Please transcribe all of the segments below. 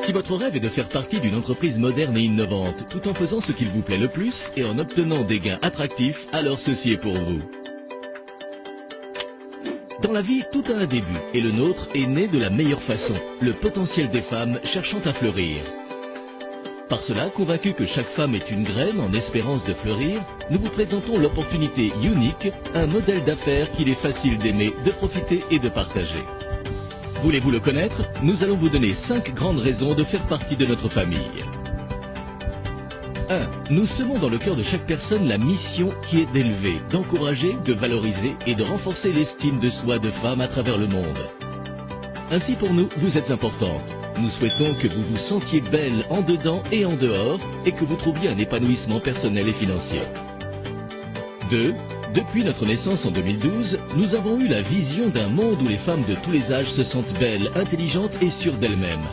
Si votre rêve est de faire partie d'une entreprise moderne et innovante, tout en faisant ce qu'il vous plaît le plus et en obtenant des gains attractifs, alors ceci est pour vous. Dans la vie, tout a un début, et le nôtre est né de la meilleure façon, le potentiel des femmes cherchant à fleurir. Par cela, convaincus que chaque femme est une graine en espérance de fleurir, nous vous présentons l'opportunité unique, un modèle d'affaires qu'il est facile d'aimer, de profiter et de partager. Voulez-vous le connaître? Nous allons vous donner 5 grandes raisons de faire partie de notre famille. 1. Nous semons dans le cœur de chaque personne la mission qui est d'élever, d'encourager, de valoriser et de renforcer l'estime de soi de femme à travers le monde. Ainsi pour nous, vous êtes importante. Nous souhaitons que vous vous sentiez belle en dedans et en dehors et que vous trouviez un épanouissement personnel et financier. 2. Depuis notre naissance en 2012, nous avons eu la vision d'un monde où les femmes de tous les âges se sentent belles, intelligentes et sûres d'elles-mêmes.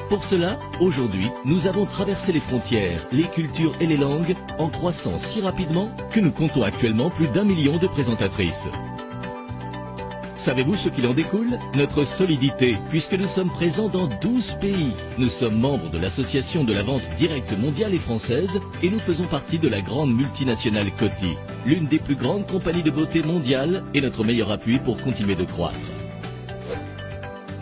Pour cela, aujourd'hui, nous avons traversé les frontières, les cultures et les langues en croissant si rapidement que nous comptons actuellement plus d'1 million de présentatrices. Savez-vous ce qu'il en découle? Notre solidité, puisque nous sommes présents dans 12 pays. Nous sommes membres de l'association de la vente directe mondiale et française et nous faisons partie de la grande multinationale Coty, l'une des plus grandes compagnies de beauté mondiales et notre meilleur appui pour continuer de croître.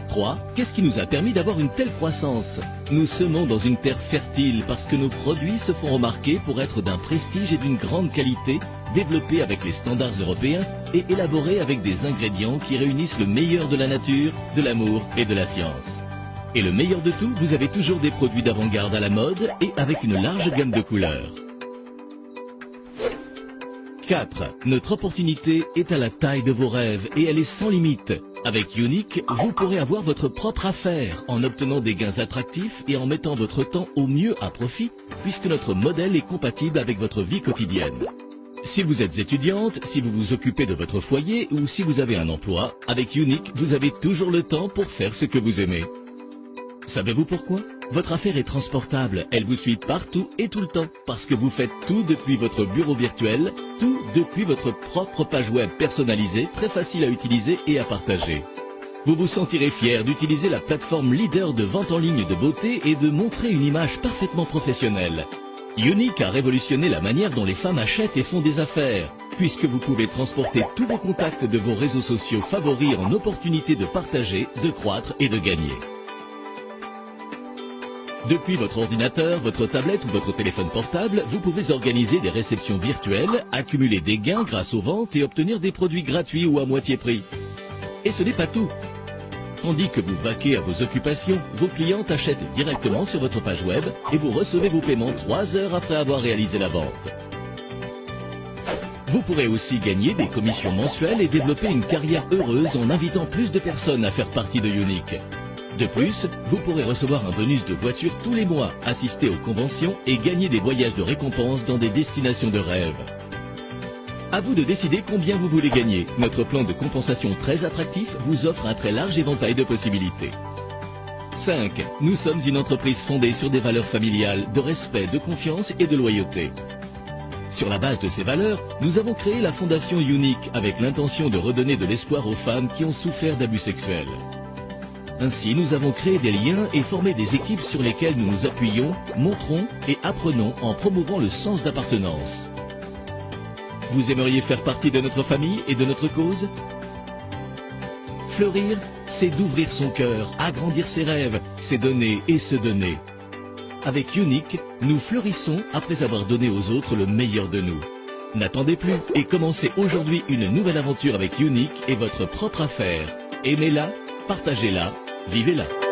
3. Qu'est-ce qui nous a permis d'avoir une telle croissance? Nous semons dans une terre fertile parce que nos produits se font remarquer pour être d'un prestige et d'une grande qualité, développés avec les standards européens et élaborés avec des ingrédients qui réunissent le meilleur de la nature, de l'amour et de la science. Et le meilleur de tout, vous avez toujours des produits d'avant-garde à la mode et avec une large gamme de couleurs. 4. Notre opportunité est à la taille de vos rêves et elle est sans limite. Avec Unique, vous pourrez avoir votre propre affaire en obtenant des gains attractifs et en mettant votre temps au mieux à profit puisque notre modèle est compatible avec votre vie quotidienne. Si vous êtes étudiante, si vous vous occupez de votre foyer ou si vous avez un emploi, avec Unique, vous avez toujours le temps pour faire ce que vous aimez. Savez-vous pourquoi? Votre affaire est transportable, elle vous suit partout et tout le temps, parce que vous faites tout depuis votre bureau virtuel, tout depuis votre propre page web personnalisée, très facile à utiliser et à partager. Vous vous sentirez fier d'utiliser la plateforme leader de vente en ligne de beauté et de montrer une image parfaitement professionnelle. Unique a révolutionné la manière dont les femmes achètent et font des affaires, puisque vous pouvez transporter tous vos contacts de vos réseaux sociaux favoris en opportunité de partager, de croître et de gagner. Depuis votre ordinateur, votre tablette ou votre téléphone portable, vous pouvez organiser des réceptions virtuelles, accumuler des gains grâce aux ventes et obtenir des produits gratuits ou à moitié prix. Et ce n'est pas tout. Tandis que vous vaquez à vos occupations, vos clientes achètent directement sur votre page web et vous recevez vos paiements 3 heures après avoir réalisé la vente. Vous pourrez aussi gagner des commissions mensuelles et développer une carrière heureuse en invitant plus de personnes à faire partie de Unique. De plus, vous pourrez recevoir un bonus de voiture tous les mois, assister aux conventions et gagner des voyages de récompense dans des destinations de rêve. À vous de décider combien vous voulez gagner. Notre plan de compensation très attractif vous offre un très large éventail de possibilités. 5. Nous sommes une entreprise fondée sur des valeurs familiales, de respect, de confiance et de loyauté. Sur la base de ces valeurs, nous avons créé la Fondation Unique avec l'intention de redonner de l'espoir aux femmes qui ont souffert d'abus sexuels. Ainsi, nous avons créé des liens et formé des équipes sur lesquelles nous nous appuyons, montrons et apprenons en promouvant le sens d'appartenance. Vous aimeriez faire partie de notre famille et de notre cause? Fleurir, c'est d'ouvrir son cœur, agrandir ses rêves, c'est donner et se donner. Avec Unique, nous fleurissons après avoir donné aux autres le meilleur de nous. N'attendez plus et commencez aujourd'hui une nouvelle aventure avec Unique et votre propre affaire. Aimez-la, partagez-la, vivez-la.